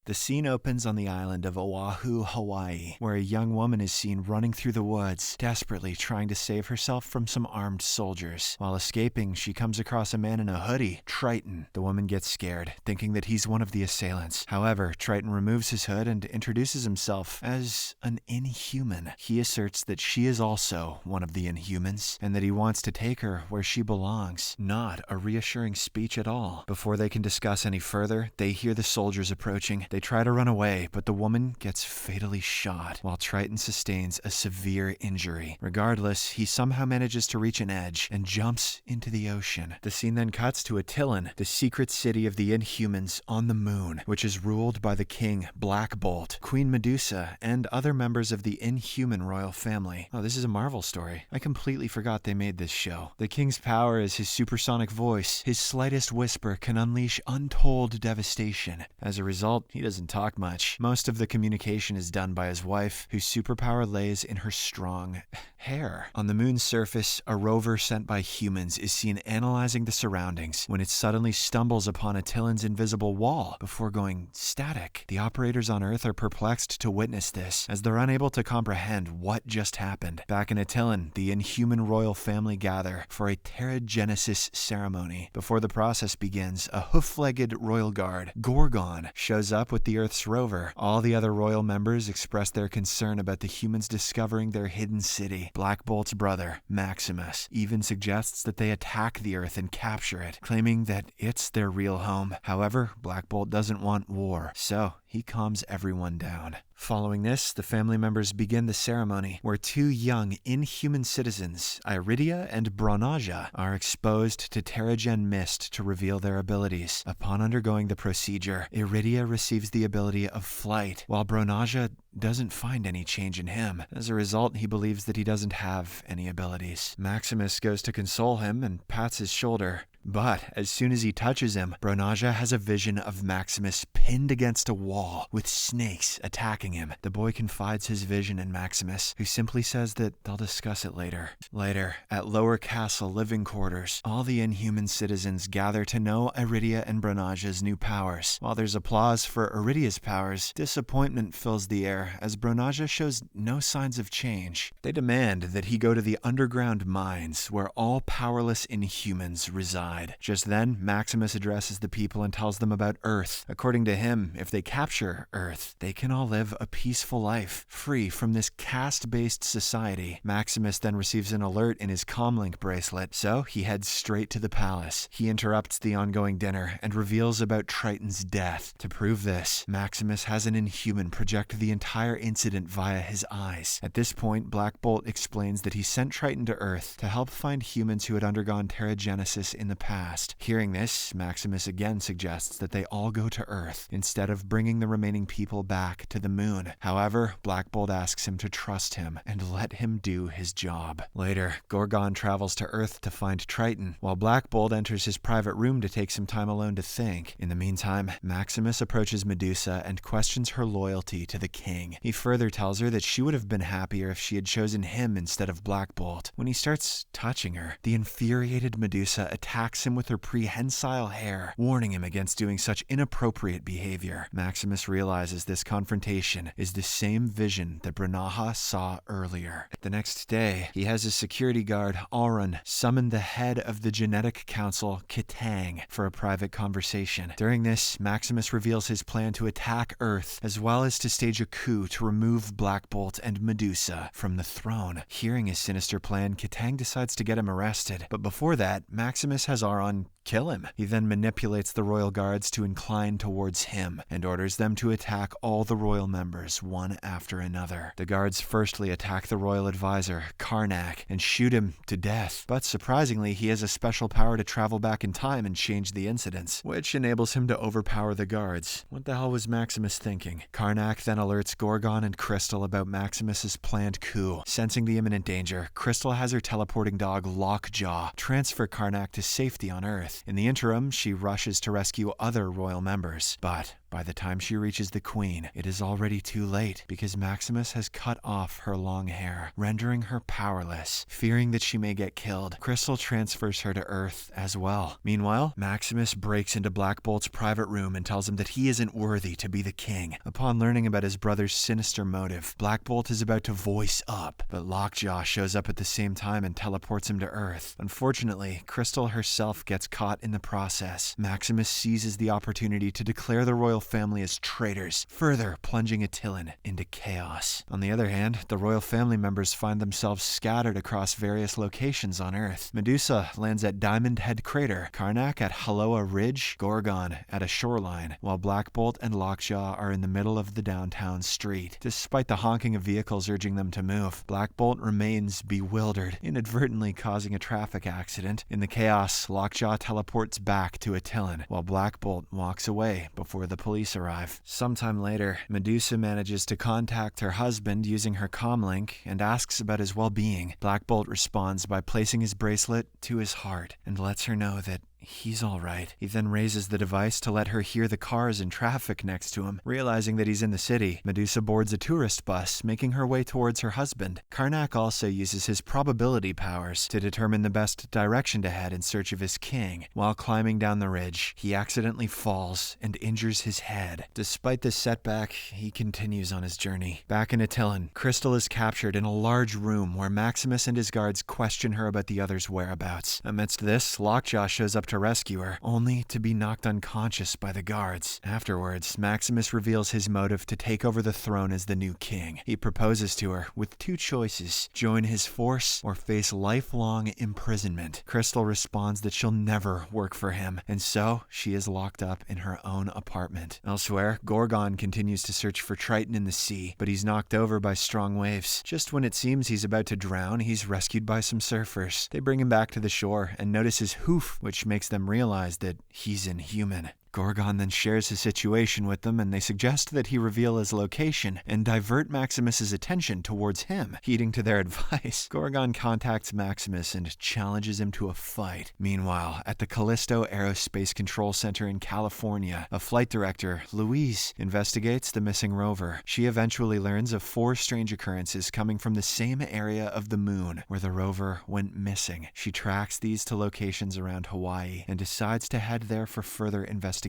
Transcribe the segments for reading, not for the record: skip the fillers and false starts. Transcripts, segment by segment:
The scene opens on the island of Oahu, Hawaii, where a young woman is seen running through the woods, desperately trying to save herself from some armed soldiers. While escaping, she comes across a man in a hoodie, Triton. The woman gets scared, thinking that he's one of the assailants. However, Triton removes his hood and introduces himself as an Inhuman. He asserts that she is also one of the Inhumans, and that he wants to take her where she belongs. Not a reassuring speech at all. Before they can discuss any further, they hear the soldiers approaching. They try to run away, but the woman gets fatally shot, while Triton sustains a severe injury. Regardless, he somehow manages to reach an edge and jumps into the ocean. The scene then cuts to Attilan, the secret city of the Inhumans on the moon, which is ruled by the king Black Bolt, Queen Medusa, and other members of the Inhuman royal family. Oh, this is a Marvel story. I completely forgot they made this show. The king's power is his supersonic voice. His slightest whisper can unleash untold devastation. As a result, he doesn't talk much. Most of the communication is done by his wife, whose superpower lays in her strong hair. On the moon's surface, a rover sent by humans is seen analyzing the surroundings when it suddenly stumbles upon Attilan's invisible wall before going static. The operators on Earth are perplexed to witness this, as they're unable to comprehend what just happened. Back in Attilan, the Inhuman royal family gather for a Terrigenesis ceremony. Before the process begins, a hoof-legged royal guard, Gorgon, shows up with the Earth's rover. All the other royal members express their concern about the humans discovering their hidden city. Black Bolt's brother, Maximus, even suggests that they attack the Earth and capture it, claiming that it's their real home. However, Black Bolt doesn't want war, so he calms everyone down. Following this, the family members begin the ceremony, where two young Inhuman citizens, Iridia and Bronaja, are exposed to Terrigen mist to reveal their abilities. Upon undergoing the procedure, Iridia receives the ability of flight, while Bronaja doesn't find any change in him. As a result, he believes that he doesn't have any abilities. Maximus goes to console him and pats his shoulder. But as soon as he touches him, Bronaja has a vision of Maximus pinned against a wall with snakes attacking him. The boy confides his vision in Maximus, who simply says that they'll discuss it later. Later, at Lower Castle living quarters, all the Inhuman citizens gather to know Iridia and Bronaja's new powers. While there's applause for Iridia's powers, disappointment fills the air as Bronaja shows no signs of change. They demand that he go to the underground mines where all powerless Inhumans reside. Just then, Maximus addresses the people and tells them about Earth. According to him, if they capture Earth, they can all live a peaceful life, free from this caste-based society. Maximus then receives an alert in his comlink bracelet, so he heads straight to the palace. He interrupts the ongoing dinner and reveals about Triton's death. To prove this, Maximus has an Inhuman project the entire incident via his eyes. At this point, Black Bolt explains that he sent Triton to Earth to help find humans who had undergone Terrigenesis in the past. Hearing this, Maximus again suggests that they all go to Earth, instead of bringing the remaining people back to the moon. However, Black Bolt asks him to trust him and let him do his job. Later, Gorgon travels to Earth to find Triton, while Black Bolt enters his private room to take some time alone to think. In the meantime, Maximus approaches Medusa and questions her loyalty to the king. He further tells her that she would have been happier if she had chosen him instead of Black Bolt. When he starts touching her, the infuriated Medusa attacks him with her prehensile hair, warning him against doing such inappropriate behavior. Maximus realizes this confrontation is the same vision that Bronaja saw earlier. The next day, he has his security guard, Auron, summon the head of the Genetic Council, Kitang, for a private conversation. During this, Maximus reveals his plan to attack Earth, as well as to stage a coup to remove Black Bolt and Medusa from the throne. Hearing his sinister plan, Kitang decides to get him arrested, but before that, Maximus has Auron kill him. He then manipulates the royal guards to incline towards him and orders them to attack all the royal members one after another. The guards firstly attack the royal advisor, Karnak, and shoot him to death. But surprisingly, he has a special power to travel back in time and change the incidents, which enables him to overpower the guards. What the hell was Maximus thinking? Karnak then alerts Gorgon and Crystal about Maximus's planned coup. Sensing the imminent danger, Crystal has her teleporting dog Lockjaw transfer Karnak to safety on Earth. In the interim, she rushes to rescue other royal members, but By the time she reaches the queen, it is already too late because Maximus has cut off her long hair, rendering her powerless. Fearing that she may get killed, Crystal transfers her to Earth as well. Meanwhile, Maximus breaks into Black Bolt's private room and tells him that he isn't worthy to be the king. Upon learning about his brother's sinister motive, Black Bolt is about to voice up, but Lockjaw shows up at the same time and teleports him to Earth. Unfortunately, Crystal herself gets caught in the process. Maximus seizes the opportunity to declare the royal family as traitors, further plunging Attilan into chaos. On the other hand, the royal family members find themselves scattered across various locations on Earth. Medusa lands at Diamond Head Crater, Karnak at Haloa Ridge, Gorgon at a shoreline, while Black Bolt and Lockjaw are in the middle of the downtown street. Despite the honking of vehicles urging them to move, Black Bolt remains bewildered, inadvertently causing a traffic accident. In the chaos, Lockjaw teleports back to Attilan, while Black Bolt walks away before the police arrive. Sometime later, Medusa manages to contact her husband using her comlink and asks about his well-being. Black Bolt responds by placing his bracelet to his heart and lets her know that he's all right. He then raises the device to let her hear the cars and traffic next to him. Realizing that he's in the city, Medusa boards a tourist bus, making her way towards her husband. Karnak also uses his probability powers to determine the best direction to head in search of his king. While climbing down the ridge, he accidentally falls and injures his head. Despite this setback, he continues on his journey. Back in Attilan, Crystal is captured in a large room where Maximus and his guards question her about the others' whereabouts. Amidst this, Lockjaw shows up to rescue her, only to be knocked unconscious by the guards. Afterwards, Maximus reveals his motive to take over the throne as the new king. He proposes to her with two choices: join his force or face lifelong imprisonment. Crystal responds that she'll never work for him, and so she is locked up in her own apartment. Elsewhere, Gorgon continues to search for Triton in the sea, but he's knocked over by strong waves. Just when it seems he's about to drown, he's rescued by some surfers. They bring him back to the shore and notice his hoof, which makes them realize that he's inhuman. Gorgon then shares his situation with them, and they suggest that he reveal his location and divert Maximus's attention towards him. Heeding to their advice, Gorgon contacts Maximus and challenges him to a fight. Meanwhile, at the Callisto Aerospace Control Center in California, a flight director, Louise, investigates the missing rover. She eventually learns of 4 strange occurrences coming from the same area of the moon where the rover went missing. She tracks these to locations around Hawaii and decides to head there for further investigation.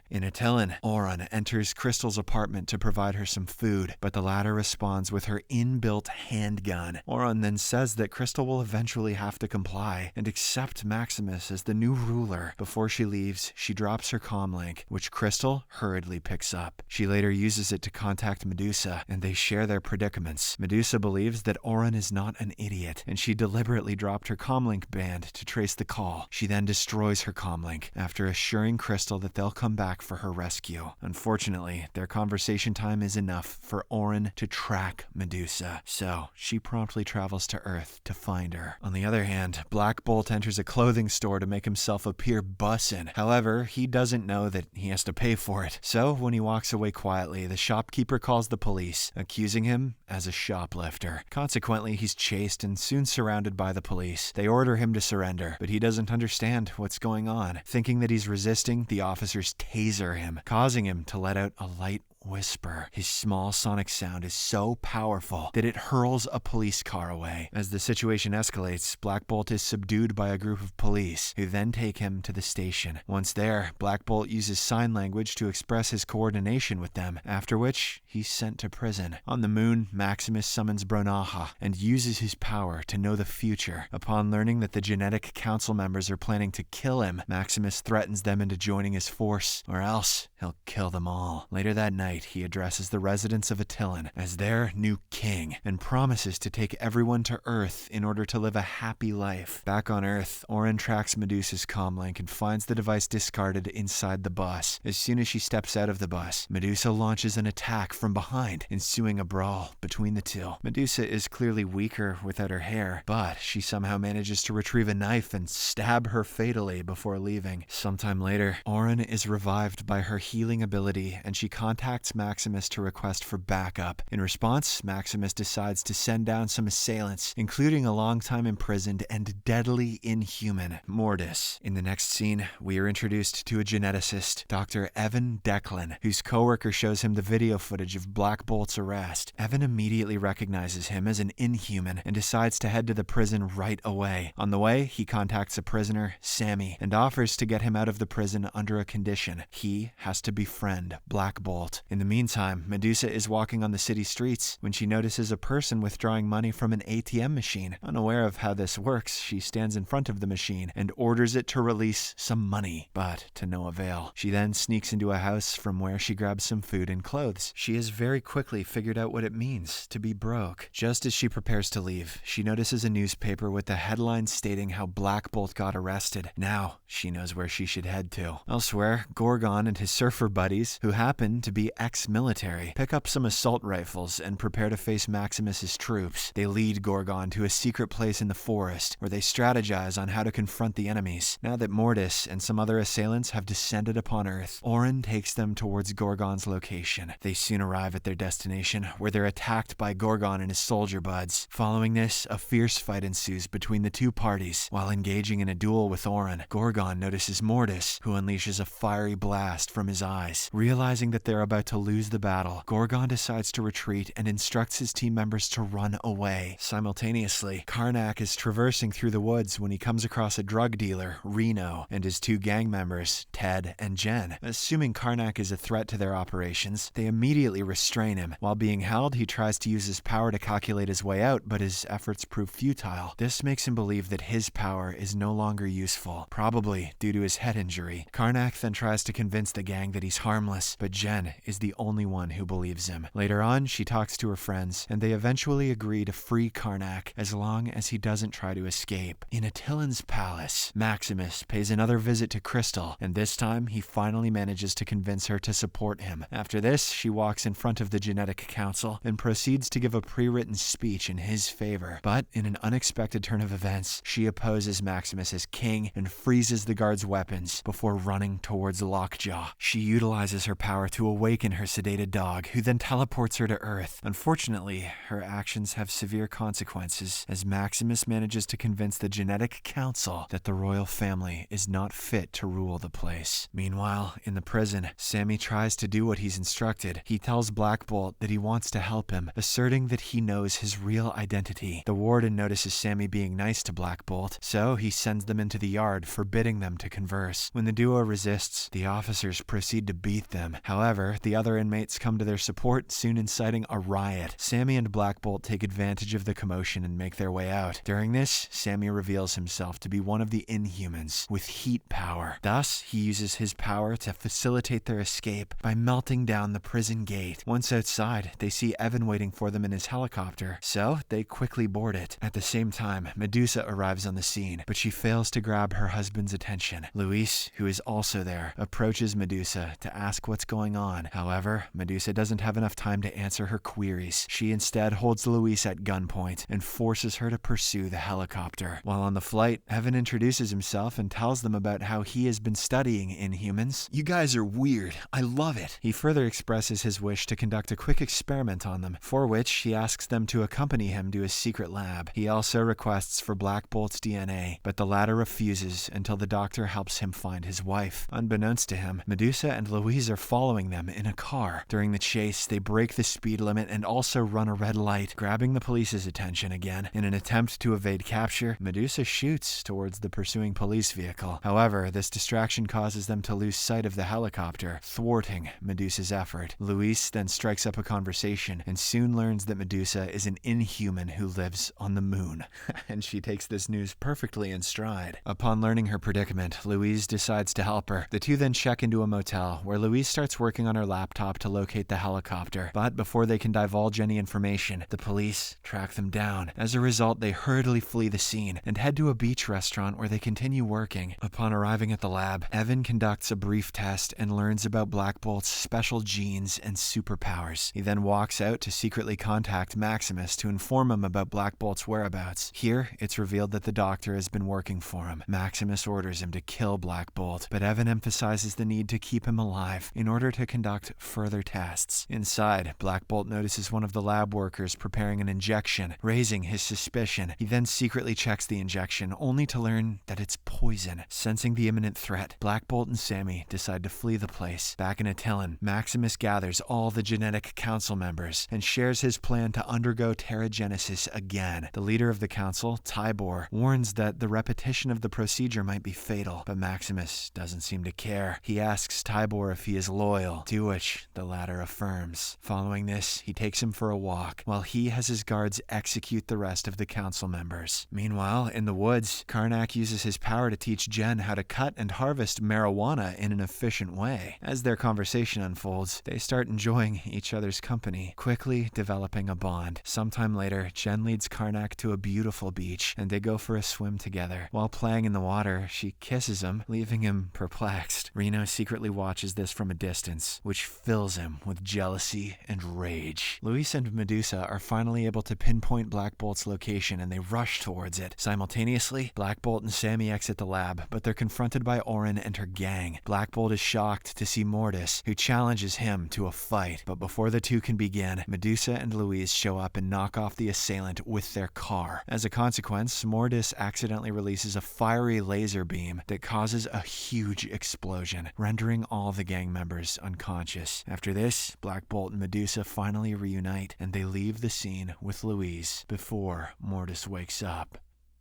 In Attilan, Oron enters Crystal's apartment to provide her some food, but the latter responds with her inbuilt handgun. Oron then says that Crystal will eventually have to comply and accept Maximus as the new ruler. Before she leaves, she drops her comlink, which Crystal hurriedly picks up. She later uses it to contact Medusa, and they share their predicaments. Medusa believes that Oron is not an idiot, and she deliberately dropped her comlink band to trace the call. She then destroys her comlink, after assuring Crystal that they'll come back for her rescue. Unfortunately, their conversation time is enough for Oron to track Medusa, so she promptly travels to Earth to find her. On the other hand, Black Bolt enters a clothing store to make himself appear bussin'. However, he doesn't know that he has to pay for it. So, when he walks away quietly, the shopkeeper calls the police, accusing him as a shoplifter. Consequently, he's chased and soon surrounded by the police. They order him to surrender, but he doesn't understand what's going on. Thinking that he's resisting, the officers taser him, causing him to let out a light whisper. His small sonic sound is so powerful that it hurls a police car away. As the situation escalates, Black Bolt is subdued by a group of police, who then take him to the station. Once there, Black Bolt uses sign language to express his coordination with them, after which he's sent to prison. On the moon, Maximus summons Bronaha and uses his power to know the future. Upon learning that the genetic council members are planning to kill him, Maximus threatens them into joining his force, or else he'll kill them all. Later that night, he addresses the residents of Attilan as their new king and promises to take everyone to Earth in order to live a happy life. Back on Earth, Oron tracks Medusa's comlink and finds the device discarded inside the bus. As soon as she steps out of the bus, Medusa launches an attack from behind, ensuing a brawl between the two. Medusa is clearly weaker without her hair, but she somehow manages to retrieve a knife and stab her fatally before leaving. Sometime later, Oron is revived by her healing ability, and she contacts contacts Maximus to request for backup. In response, Maximus decides to send down some assailants, including a long-time imprisoned and deadly inhuman Mortis. In the next scene, we are introduced to a geneticist, Dr. Evan Declan, whose coworker shows him the video footage of Black Bolt's arrest. Evan immediately recognizes him as an inhuman and decides to head to the prison right away. On the way, he contacts a prisoner, Sammy, and offers to get him out of the prison under a condition. He has to befriend Black Bolt. In the meantime, Medusa is walking on the city streets when she notices a person withdrawing money from an ATM machine. Unaware of how this works, she stands in front of the machine and orders it to release some money, but to no avail. She then sneaks into a house from where she grabs some food and clothes. She has very quickly figured out what it means to be broke. Just as she prepares to leave, she notices a newspaper with the headline stating how Black Bolt got arrested. Now she knows where she should head to. Elsewhere, Gorgon and his surfer buddies, who happen to be ex-military, pick up some assault rifles and prepare to face Maximus's troops. They lead Gorgon to a secret place in the forest where they strategize on how to confront the enemies. Now that Mortis and some other assailants have descended upon Earth, Orin takes them towards Gorgon's location. They soon arrive at their destination, where they're attacked by Gorgon and his soldier buds. Following this, a fierce fight ensues between the two parties. While engaging in a duel with Orin, Gorgon notices Mortis, who unleashes a fiery blast from his eyes. Realizing that they're about to lose the battle, Gorgon decides to retreat and instructs his team members to run away. Simultaneously, Karnak is traversing through the woods when he comes across a drug dealer, Reno, and his two gang members, Ted and Jen. Assuming Karnak is a threat to their operations, they immediately restrain him. While being held, he tries to use his power to calculate his way out, but his efforts prove futile. This makes him believe that his power is no longer useful, probably due to his head injury. Karnak then tries to convince the gang that he's harmless, but Jen is the only one who believes him. Later on, she talks to her friends, and they eventually agree to free Karnak as long as he doesn't try to escape. In Attilan's palace, Maximus pays another visit to Crystal, and this time he finally manages to convince her to support him. After this, she walks in front of the Genetic Council and proceeds to give a pre-written speech in his favor. But in an unexpected turn of events, she opposes Maximus as king and freezes the guards' weapons before running towards Lockjaw. She utilizes her power to awaken her sedated dog, who then teleports her to Earth. Unfortunately, her actions have severe consequences, as Maximus manages to convince the Genetic Council that the royal family is not fit to rule the place. Meanwhile, in the prison, Sammy tries to do what he's instructed. He tells Black Bolt that he wants to help him, asserting that he knows his real identity. The warden notices Sammy being nice to Black Bolt, so he sends them into the yard, forbidding them to converse. When the duo resists, the officers proceed to beat them. However, the other inmates come to their support, soon inciting a riot. Sammy and Black Bolt take advantage of the commotion and make their way out. During this, Sammy reveals himself to be one of the Inhumans with heat power. Thus, he uses his power to facilitate their escape by melting down the prison gate. Once outside, they see Evan waiting for them in his helicopter, so they quickly board it. At the same time, Medusa arrives on the scene, but she fails to grab her husband's attention. Luis, who is also there, approaches Medusa to ask what's going on. However, Medusa doesn't have enough time to answer her queries. She instead holds Luis at gunpoint and forces her to pursue the helicopter. While on the flight, Evan introduces himself and tells them about how he has been studying Inhumans. "You guys are weird. I love it." He further expresses his wish to conduct a quick experiment on them, for which he asks them to accompany him to his secret lab. He also requests for Black Bolt's DNA, but the latter refuses until the doctor helps him find his wife. Unbeknownst to him, Medusa and Louise are following them in a car. During the chase, they break the speed limit and also run a red light, grabbing the police's attention again. In an attempt to evade capture, Medusa shoots towards the pursuing police vehicle. However, this distraction causes them to lose sight of the helicopter, thwarting Medusa's effort. Luis then strikes up a conversation and soon learns that Medusa is an Inhuman who lives on the moon. And she takes this news perfectly in stride. Upon learning her predicament, Louise decides to help her. The two then check into a motel, where Louise starts working on her laptop to locate the helicopter. But before they can divulge any information, the police track them down. As a result, they hurriedly flee the scene and head to a beach restaurant where they continue working. Upon arriving at the lab, Evan conducts a brief test and learns about Black Bolt's special genes and superpowers. He then walks out to secretly contact Maximus to inform him about Black Bolt's whereabouts. Here, it's revealed that the doctor has been working for him. Maximus orders him to kill Black Bolt, but Evan emphasizes the need to keep him alive in order to conduct further tests. Inside, Black Bolt notices one of the lab workers preparing an injection, raising his suspicion. He then secretly checks the injection, only to learn that it's poison. Sensing the imminent threat, Black Bolt and Sammy decide to flee the place. Back in Attilan, Maximus gathers all the genetic council members and shares his plan to undergo Terrigenesis again. The leader of the council, Tybor, warns that the repetition of the procedure might be fatal, but Maximus doesn't seem to care. He asks Tybor if he is loyal, to which the latter affirms. Following this, he takes him for a walk, while he has his guards execute the rest of the council members. Meanwhile, in the woods, Karnak uses his power to teach Jen how to cut and harvest marijuana in an efficient way. As their conversation unfolds, they start enjoying each other's company, quickly developing a bond. Sometime later, Jen leads Karnak to a beautiful beach, and they go for a swim together. While playing in the water, she kisses him, leaving him perplexed. Reno secretly watches this from a distance, which fills him with jealousy and rage. Luis and Medusa are finally able to pinpoint Black Bolt's location, and they rush towards it. Simultaneously, Black Bolt and Sammy exit the lab, but they're confronted by Orin and her gang. Black Bolt is shocked to see Mortis, who challenges him to a fight. But before the two can begin, Medusa and Louise show up and knock off the assailant with their car. As a consequence, Mortis accidentally releases a fiery laser beam that causes a huge explosion, rendering all the gang members unconscious. After this, Black Bolt and Medusa finally reunite, and they leave the scene with Louise before Mortis wakes up.